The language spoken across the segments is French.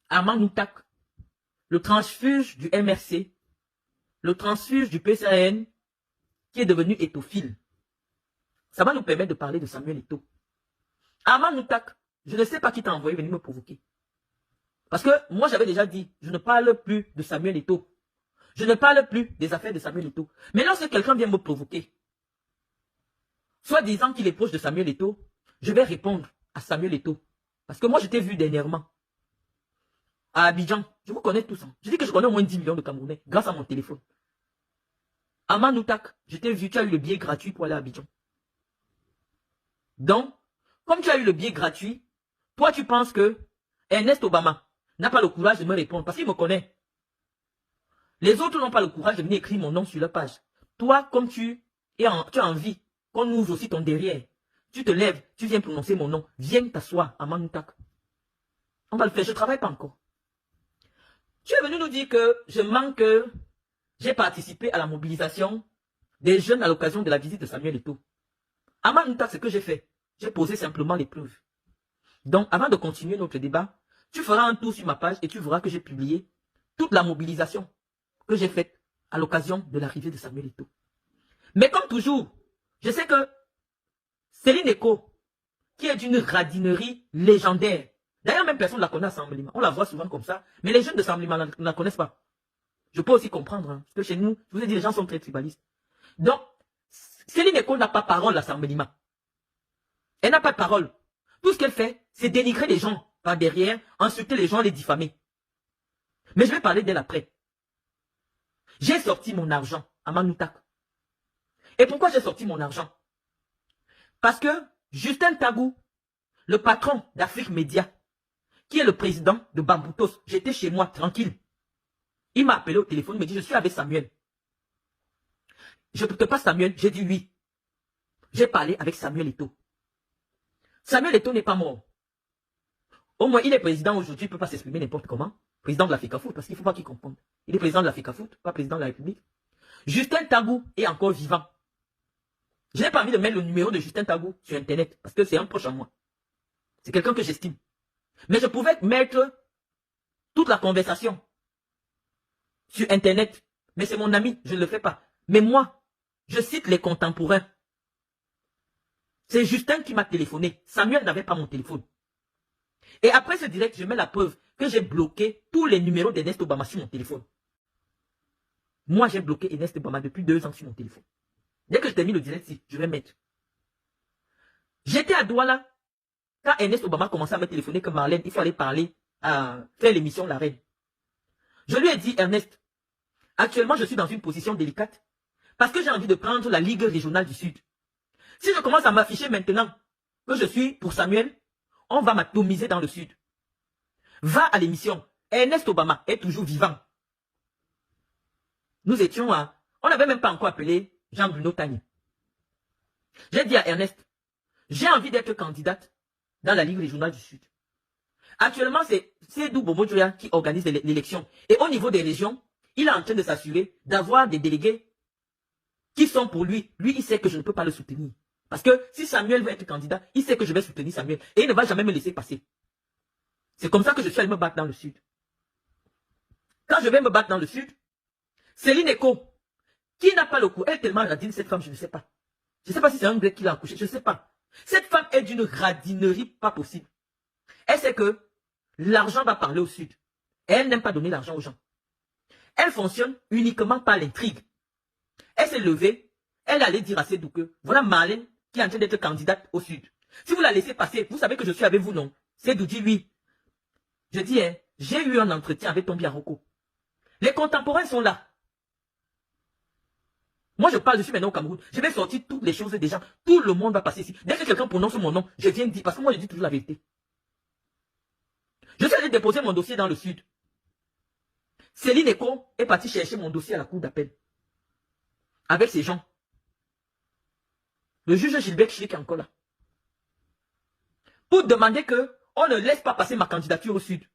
Armand Noutak, le transfuge du MRC, le transfuge du PCN, qui est devenu étophile. Ça va nous permettre de parler de Samuel Eto'o. Armand Noutak, je ne sais pas qui t'a envoyé venir me provoquer. Parce que moi, j'avais déjà dit, je ne parle plus de Samuel Eto'o. Je ne parle plus des affaires de Samuel Eto'o. Mais lorsque quelqu'un vient me provoquer, soit disant qu'il est proche de Samuel Eto'o, je vais répondre à Samuel Eto'o. Parce que moi, je t'ai vu dernièrement à Abidjan. Je vous connais tous. Je dis que je connais au moins 10 millions de Camerounais grâce à mon téléphone. Armand Noutak, je t'ai vu, tu as eu le billet gratuit pour aller à Abidjan. Donc, comme tu as eu le billet gratuit, toi, tu penses que Ernest Obama n'a pas le courage de me répondre parce qu'il me connaît. Les autres n'ont pas le courage de venir écrire mon nom sur leur page. Toi, comme tu as envie qu'on ouvre aussi ton derrière, tu te lèves, tu viens prononcer mon nom. Viens t'asseoir à Manoutak. On va le faire, je ne travaille pas encore. Tu es venu nous dire que je manque, j'ai participé à la mobilisation des jeunes à l'occasion de la visite de Samuel Eto'o. À Manoutak, ce que j'ai fait, j'ai posé simplement les preuves. Donc, avant de continuer notre débat, tu feras un tour sur ma page et tu verras que j'ai publié toute la mobilisation que j'ai faite à l'occasion de l'arrivée de Samuel Eto'o. Mais comme toujours, je sais que Céline Eko, qui est d'une radinerie légendaire, d'ailleurs même personne ne la connaît à Saint-Blima, on la voit souvent comme ça, mais les jeunes de Saint-Blima ne la connaissent pas. Je peux aussi comprendre, parce que chez nous, je vous ai dit, les gens sont très tribalistes. Donc, Céline Eko n'a pas parole à Saint-Blima. Elle n'a pas de parole. Tout ce qu'elle fait, c'est dénigrer les gens par derrière, insulter les gens, les diffamer. Mais je vais parler d'elle après. J'ai sorti mon argent à Manoutak. Et pourquoi j'ai sorti mon argent? Parce que Justin Tagou, le patron d'Afrique Média, qui est le président de Bamboutos, j'étais chez moi, tranquille. Il m'a appelé au téléphone, il me dit, je suis avec Samuel. Je ne te passe Samuel, j'ai dit oui. J'ai parlé avec Samuel Eto'o. Samuel Eto'o n'est pas mort. Au moins, il est président aujourd'hui, il ne peut pas s'exprimer n'importe comment. Président de l'Africa Foot, parce qu'il ne faut pas qu'il comprenne. Il est président de l'Africa Foot, pas président de la République. Justin Tagou est encore vivant. Je n'ai pas envie de mettre le numéro de Justin Tagou sur Internet, parce que c'est un proche à moi. C'est quelqu'un que j'estime. Mais je pouvais mettre toute la conversation sur Internet. Mais c'est mon ami, je ne le fais pas. Mais moi, je cite les contemporains. C'est Justin qui m'a téléphoné. Samuel n'avait pas mon téléphone. Et après ce direct, je mets la preuve que j'ai bloqué tous les numéros d'Ernest Obama sur mon téléphone. Moi, j'ai bloqué Ernest Obama depuis 2 ans sur mon téléphone. Dès que je termine le direct, je vais mettre. J'étais à Douala quand Ernest Obama commençait à me téléphoner que Marlène, il faut aller parler, à faire l'émission La Reine. Je lui ai dit, Ernest, actuellement, je suis dans une position délicate parce que j'ai envie de prendre la Ligue régionale du Sud. Si je commence à m'afficher maintenant que je suis pour Samuel, on va m'atomiser dans le Sud. Va à l'émission. Ernest Obama est toujours vivant. Nous étions à... On n'avait même pas encore appelé Jean-Bruno Tagné. J'ai dit à Ernest, j'ai envie d'être candidate dans la Ligue régionale du Sud. Actuellement, c'est Sédou Bobo Djoya qui organise l'élection. Et au niveau des régions, il est en train de s'assurer d'avoir des délégués qui sont pour lui. Lui, il sait que je ne peux pas le soutenir. Parce que si Samuel veut être candidat, il sait que je vais soutenir Samuel. Et il ne va jamais me laisser passer. C'est comme ça que je suis allé me battre dans le Sud. Quand je vais me battre dans le Sud, Céline Eko, qui n'a pas le coup, elle est tellement radine, cette femme, je ne sais pas. Je ne sais pas si c'est un grec qui l'a accouché, je ne sais pas. Cette femme est d'une radinerie pas possible. Elle sait que l'argent va parler au Sud. Et elle n'aime pas donner l'argent aux gens. Elle fonctionne uniquement par l'intrigue. Elle s'est levée, elle allait dire à Sédou que voilà Marlène qui est en train d'être candidate au Sud. Si vous la laissez passer, vous savez que je suis avec vous, non? Sédou dit oui. Je dis, hein, j'ai eu un entretien avec Tombi Aroko. Les contemporains sont là. Moi, je parle, je suis maintenant au Cameroun. Je vais sortir toutes les choses des gens. Tout le monde va passer ici. Dès que quelqu'un prononce mon nom, je viens dire, parce que moi, je dis toujours la vérité. Je suis allé déposer mon dossier dans le Sud. Céline Eko est partie chercher mon dossier à la cour d'appel. Avec ces gens. Le juge Gilbert Chilik est encore là. Pour demander que on ne laisse pas passer ma candidature au Sud.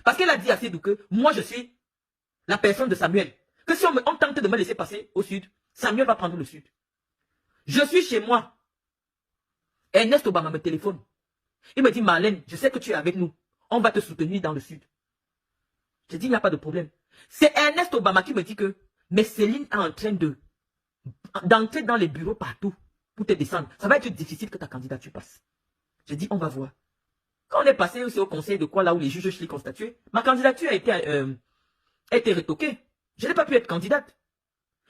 Parce qu'elle a dit à Sédou que moi, je suis la personne de Samuel. Que si on tente de me laisser passer au Sud, Samuel va prendre le Sud. Je suis chez moi. Ernest Obama me téléphone. Il me dit, Marlène, je sais que tu es avec nous. On va te soutenir dans le Sud. J'ai dit, il n'y a pas de problème. C'est Ernest Obama qui me dit que, mais Céline est en train d'entrer dans les bureaux partout pour te descendre. Ça va être difficile que ta candidature passe. J'ai dit, on va voir. Quand on est passé aussi au conseil de quoi, là où les juges Schlick ont statué, ma candidature a été retoquée. Je n'ai pas pu être candidate.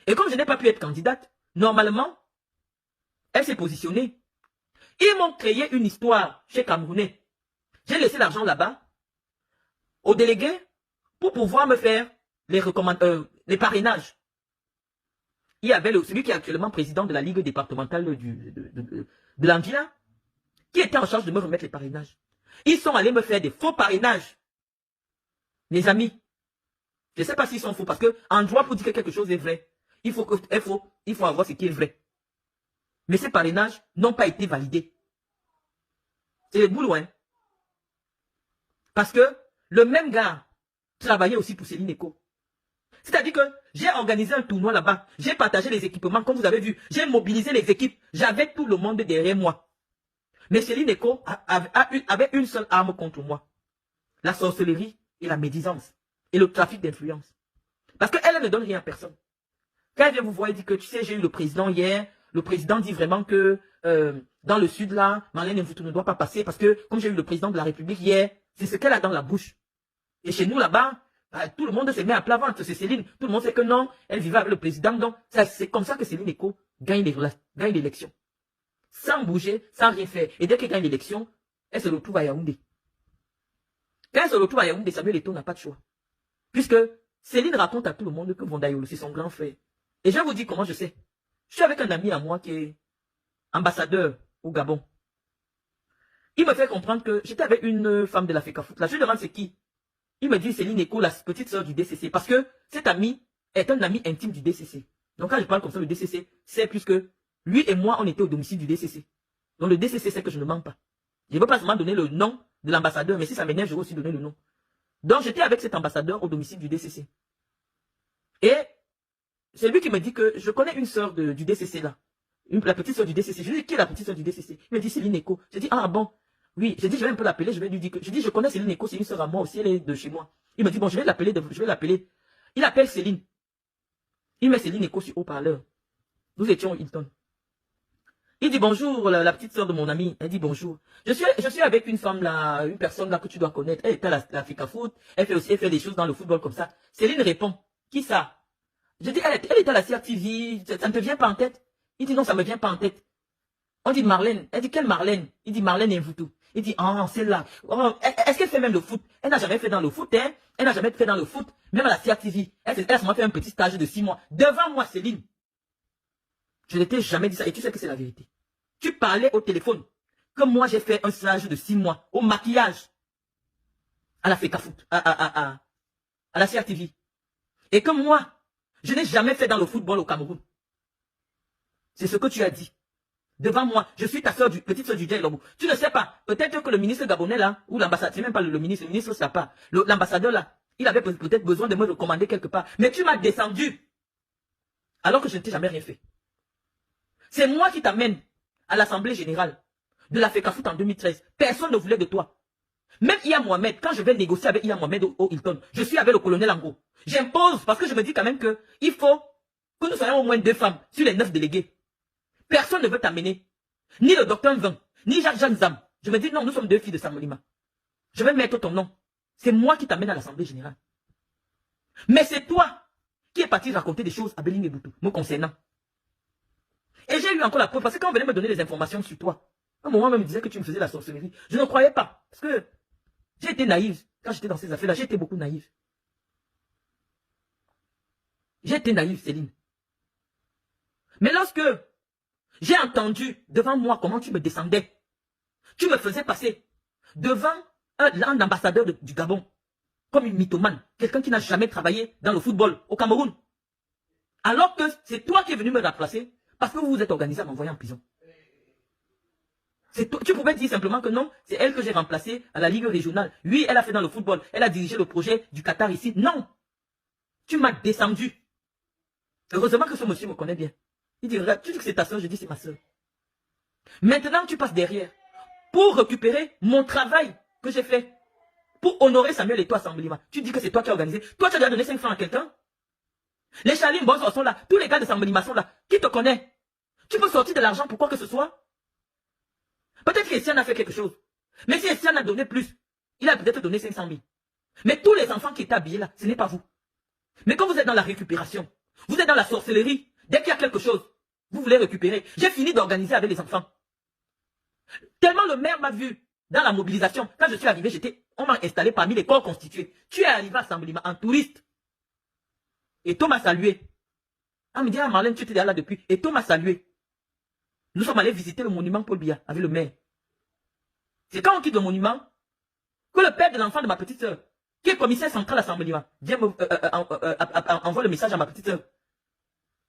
Et comme je n'ai pas pu être candidate, normalement, elle s'est positionnée. Ils m'ont créé une histoire chez Camerounais. J'ai laissé l'argent là-bas aux délégués pour pouvoir me faire les parrainages. Il y avait celui qui est actuellement président de la Ligue départementale de l'Anguilla, qui était en charge de me remettre les parrainages. Ils sont allés me faire des faux parrainages. Mes amis, je ne sais pas s'ils sont faux, parce qu'en droit, pour dire que quelque chose est vrai, il faut avoir ce qui est vrai. Mais ces parrainages n'ont pas été validés. C'est le boulot, hein. Parce que le même gars travaillait aussi pour Céline Eko. C'est-à-dire que j'ai organisé un tournoi là-bas. J'ai partagé les équipements, comme vous avez vu. J'ai mobilisé les équipes. J'avais tout le monde derrière moi. Mais Céline Eko avait une seule arme contre moi. La sorcellerie et la médisance. Et le trafic d'influence. Parce qu'elle ne donne rien à personne. Quand elle vient vous voir, elle dit que, tu sais, j'ai eu le président hier. Le président dit vraiment que dans le sud, là, Marlène Mvutu ne doit pas passer. Parce que, comme j'ai eu le président de la République hier, c'est ce qu'elle a dans la bouche. Et chez nous, là-bas, tout le monde se met à plat ventre. C'est Céline. Tout le monde sait que non, elle vivait avec le président. Donc, c'est comme ça que Céline Eko gagne l'élection. Sans bouger, sans rien faire. Et dès qu'elle gagne l'élection, elle se retrouve à Yaoundé. Quand elle se retrouve à Yaoundé, Samuel Eto'o n'a pas de choix. Puisque Céline raconte à tout le monde que Vondaïolo, c'est son grand frère. Et je vais vous dire comment je sais. Je suis avec un ami à moi qui est ambassadeur au Gabon. Il me fait comprendre que j'étais avec une femme de la FECAFOOT. Là, je lui demande c'est qui. Il me dit Céline Eko, la petite soeur du DCC. Parce que cet ami est un ami intime du DCC. Donc quand je parle comme ça, le DCC, c'est puisque lui et moi, on était au domicile du DCC. Donc le DCC sait que je ne mens pas. Je ne veux pas seulement donner le nom de l'ambassadeur, mais si ça m'énerve, je vais aussi donner le nom. Donc j'étais avec cet ambassadeur au domicile du DCC. Et c'est lui qui me dit que je connais une soeur du DCC là. La petite soeur du DCC. Je lui dis qui est la petite soeur du DCC. Il me dit Céline Eko. Je dis ah bon. Oui, j'ai dit je vais un peu l'appeler. Je vais lui dire que je connais Céline Eko, c'est une soeur à moi aussi, elle est de chez moi. Il me dit bon je vais l'appeler. Il appelle Céline. Il met Céline Eko sur haut-parleur. Nous étions au Hilton. Il dit bonjour, la petite soeur de mon ami. Elle dit bonjour. Je suis avec une femme là, une personne là que tu dois connaître. Elle était à la FECAFOOT. Elle fait des choses dans le football comme ça. Céline répond. Qui ça? Je dis, elle est à la CRTV. Ça ne te vient pas en tête? Il dit non, ça ne me vient pas en tête. On dit Marlène. Elle dit quelle Marlène? Il dit Marlène Mvutu. Il dit ah, celle-là. Oh, est-ce qu'elle fait même le foot? Elle n'a jamais fait dans le foot, hein? Elle n'a jamais fait dans le foot. Même à la CRTV. Elle a fait un petit stage de 6 mois. Devant moi, Céline. Je ne t'ai jamais dit ça. Et tu sais que c'est la vérité. Tu parlais au téléphone. Que moi, j'ai fait un stage de 6 mois. Au maquillage. À la FECAFOOT. À la CRTV. Et que moi, je n'ai jamais fait dans le football au Cameroun. C'est ce que tu as dit. Devant moi, je suis ta soeur petite soeur du Djellobou. Tu ne sais pas. Peut-être que le ministre gabonais là, ou l'ambassadeur, c'est même pas le ministre ne sait pas. L'ambassadeur là, il avait peut-être besoin de me recommander quelque part. Mais tu m'as descendu. Alors que je ne t'ai jamais rien fait. C'est moi qui t'amène à l'Assemblée Générale de la FECAFOOT en 2013. Personne ne voulait de toi. Même Iya Mohamed, quand je vais négocier avec Iya Mohamed au Hilton, je suis avec le colonel Ango. J'impose parce que je me dis quand même que il faut que nous soyons au moins 2 femmes sur les 9 délégués. Personne ne veut t'amener. Ni le docteur Vin, ni Jacques Zam. Je me dis non, nous sommes 2 filles de Samolima. Je vais mettre ton nom. C'est moi qui t'amène à l'Assemblée Générale. Mais c'est toi qui es parti raconter des choses à Beling et Boutou, me concernant. Et j'ai eu encore la preuve, parce que quand on venait me donner des informations sur toi, à un moment, on me disait que tu me faisais la sorcellerie. Je ne croyais pas. Parce que j'ai été naïve. Quand j'étais dans ces affaires-là, j'ai été beaucoup naïve. J'ai été naïve, Céline. Mais lorsque j'ai entendu devant moi comment tu me descendais, tu me faisais passer devant un ambassadeur du Gabon, comme une mythomane, quelqu'un qui n'a jamais travaillé dans le football au Cameroun. Alors que c'est toi qui es venu me remplacer, parce que vous vous êtes organisé à m'envoyer en prison. Tu pouvais dire simplement que non, c'est elle que j'ai remplacée à la Ligue régionale. Oui, elle a fait dans le football, elle a dirigé le projet du Qatar ici. Non, tu m'as descendu. Heureusement que ce monsieur me connaît bien. Il dit, regarde, tu dis que c'est ta soeur, je dis c'est ma soeur. Maintenant, tu passes derrière pour récupérer mon travail que j'ai fait. pour honorer Samuel et toi, Samblima. Tu dis que c'est toi qui as organisé. Toi, tu as déjà donné 5 francs à quelqu'un. Les Charline Bozo sont là. Tous les gars de Samblima sont là. Qui te connaît? Tu peux sortir de l'argent pour quoi que ce soit? Peut-être qu'Essiane a fait quelque chose. Mais si Essiane a donné plus, il a peut-être donné 500 000. Mais tous les enfants qui étaient habillés là, ce n'est pas vous. Mais quand vous êtes dans la récupération, vous êtes dans la sorcellerie, dès qu'il y a quelque chose, vous voulez récupérer. J'ai fini d'organiser avec les enfants. Tellement le maire m'a vu dans la mobilisation. Quand je suis arrivé, on m'a installé parmi les corps constitués. Tu es arrivé à Samblima en touriste. Et Tom m'a salué. On me dit, ah Marlène, tu étais là depuis. Et Tom m'a salué. Nous sommes allés visiter le monument Paul Biya avec le maire. C'est quand on quitte le monument que le père de l'enfant de ma petite soeur, qui est commissaire central à Samblima, vient envoie le message à ma petite soeur.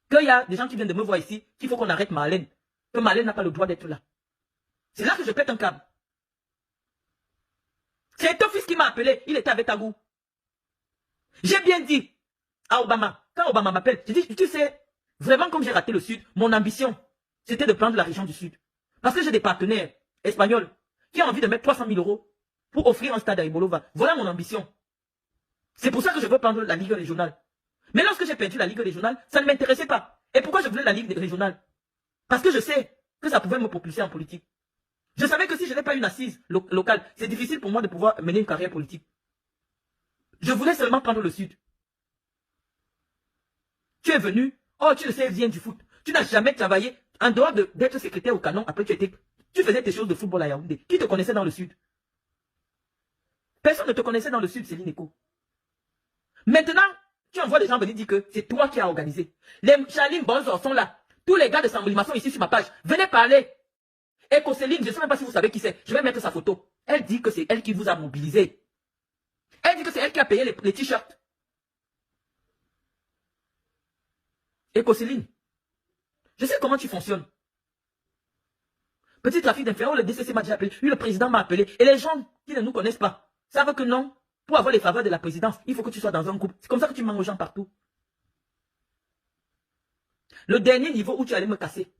Qu'il y a des gens qui viennent de me voir ici, qu'il faut qu'on arrête Marlène. Que Marlène n'a pas le droit d'être là. C'est là que je pète un câble. C'est ton fils qui m'a appelé, il était avec Tagou. J'ai bien dit à Obama, quand Obama m'appelle, j'ai dit, tu sais, vraiment comme j'ai raté le Sud, mon ambition, c'était de prendre la région du Sud. Parce que j'ai des partenaires espagnols qui ont envie de mettre 300 000 € pour offrir un stade à Ibolova. Voilà mon ambition. C'est pour ça que je veux prendre la Ligue régionale. Mais lorsque j'ai perdu la Ligue régionale, ça ne m'intéressait pas. Et pourquoi je voulais la Ligue régionale? Parce que je sais que ça pouvait me propulser en politique. Je savais que si je n'ai pas une assise locale, c'est difficile pour moi de pouvoir mener une carrière politique. Je voulais seulement prendre le Sud. Tu es venu, oh tu ne sais rien du foot. Tu n'as jamais travaillé, en dehors d'être secrétaire au canon, après tu faisais tes choses de football à Yaoundé. Qui te connaissait dans le Sud? Personne ne te connaissait dans le Sud, Céline Eko. Maintenant, tu envoies des gens venir dire que c'est toi qui as organisé. Les Charline Bonzo sont là. Tous les gars de Samblima sont ici sur ma page. Venez parler. Et Céline, je ne sais même pas si vous savez qui c'est. Je vais mettre sa photo. Elle dit que c'est elle qui vous a mobilisé. Elle dit que c'est elle qui a payé les t-shirts. Et Céline, je sais comment tu fonctionnes. Petit trafic d'influence, le DCC m'a déjà appelé. Lui, le président m'a appelé. Et les gens qui ne nous connaissent pas savent que non. Pour avoir les faveurs de la présidence, il faut que tu sois dans un groupe. C'est comme ça que tu manges aux gens partout. Le dernier niveau où tu allais me casser,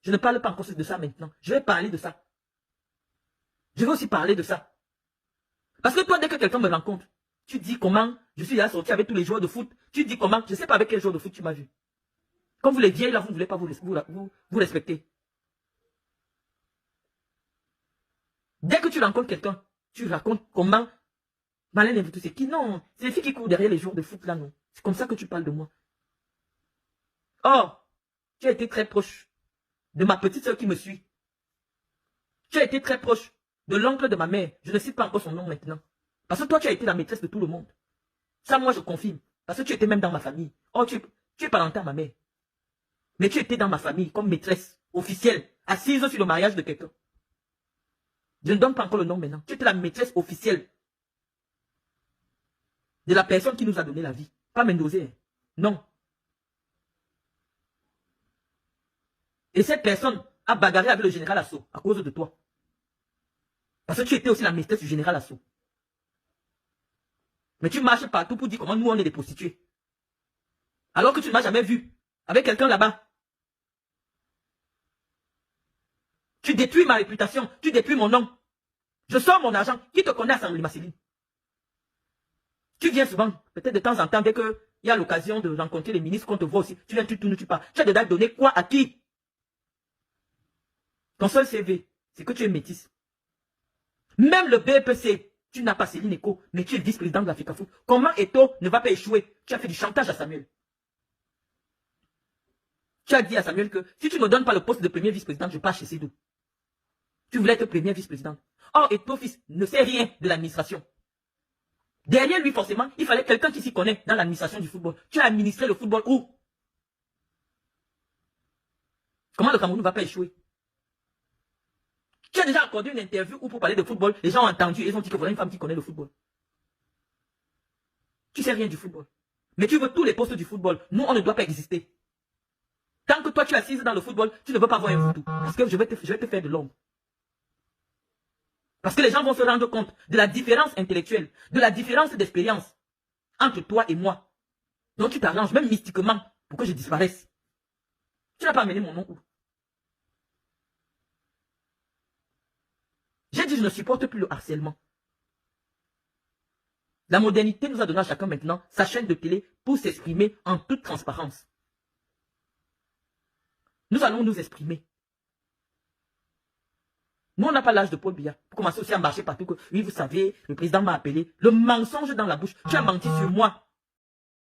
je ne parle pas encore de ça maintenant. Je vais parler de ça. Je vais aussi parler de ça. Parce que toi, dès que quelqu'un me rencontre, tu dis comment je suis là sorti avec tous les joueurs de foot. Tu dis comment, je ne sais pas avec quel joueur de foot tu m'as vu. Comme vous les vieilles là, vous ne voulez pas vous respecter. Dès que tu rencontres quelqu'un, tu racontes comment Marlène et vous tous, c'est qui? Non, c'est les filles qui courent derrière les joueurs de foot là, non. C'est comme ça que tu parles de moi. Or, tu as été très proche de ma petite soeur qui me suit. Tu as été très proche de l'oncle de ma mère. Je ne cite pas encore son nom maintenant. Parce que toi, tu as été la maîtresse de tout le monde. Ça, moi, je confirme. Parce que tu étais même dans ma famille. Oh, tu es parenté à ma mère. Mais tu étais dans ma famille comme maîtresse officielle, assise sur le mariage de quelqu'un. Je ne donne pas encore le nom maintenant. Tu étais la maîtresse officielle de la personne qui nous a donné la vie. Pas Mendozé. Non. Et cette personne a bagarré avec le général Asso à cause de toi. Parce que tu étais aussi la maîtresse du général Asso. Mais tu marches partout pour dire comment nous on est des prostituées. Alors que tu ne m'as jamais vu avec quelqu'un là-bas. Tu détruis ma réputation, tu détruis mon nom. Je sors mon argent. Qui te connaît à Samblima Céline? Tu viens souvent, peut-être de temps en temps, dès qu'il y a l'occasion de rencontrer les ministres qu'on te voit aussi. Tu viens, tu tournes, tu pars. Tu as déjà donné quoi à qui? Ton seul CV, c'est que tu es métisse. Même le BPC, tu n'as pas Céline Eko, mais tu es vice-président de l'Africa Foot. Comment Eto ne va pas échouer? Tu as fait du chantage à Samuel. Tu as dit à Samuel que si tu ne me donnes pas le poste de premier vice-président, je pars chez Sédou. Tu voulais être premier vice-président. Or, Eto fils ne sait rien de l'administration. Derrière lui, forcément, il fallait quelqu'un qui s'y connaît dans l'administration du football. Tu as administré le football où? Comment le Cameroun ne va pas échouer? Tu as déjà accordé une interview où pour parler de football, les gens ont entendu et ils ont dit que voilà une femme qui connaît le football. Tu sais rien du football. Mais tu veux tous les postes du football. Nous, on ne doit pas exister. Tant que toi, tu es assise dans le football, tu ne veux pas voir un foot. Parce que je vais te faire de l'ombre. Parce que les gens vont se rendre compte de la différence intellectuelle, de la différence d'expérience entre toi et moi. Donc tu t'arranges, même mystiquement, pour que je disparaisse. Tu n'as pas amené mon nom où? J'ai dit, je ne supporte plus le harcèlement. La modernité nous a donné à chacun maintenant sa chaîne de télé pour s'exprimer en toute transparence. Nous allons nous exprimer. Nous, on n'a pas l'âge de Paul Biya pour commencer aussi à marcher partout. Que, oui, vous savez, le président m'a appelé. Le mensonge dans la bouche. Tu as menti sur moi.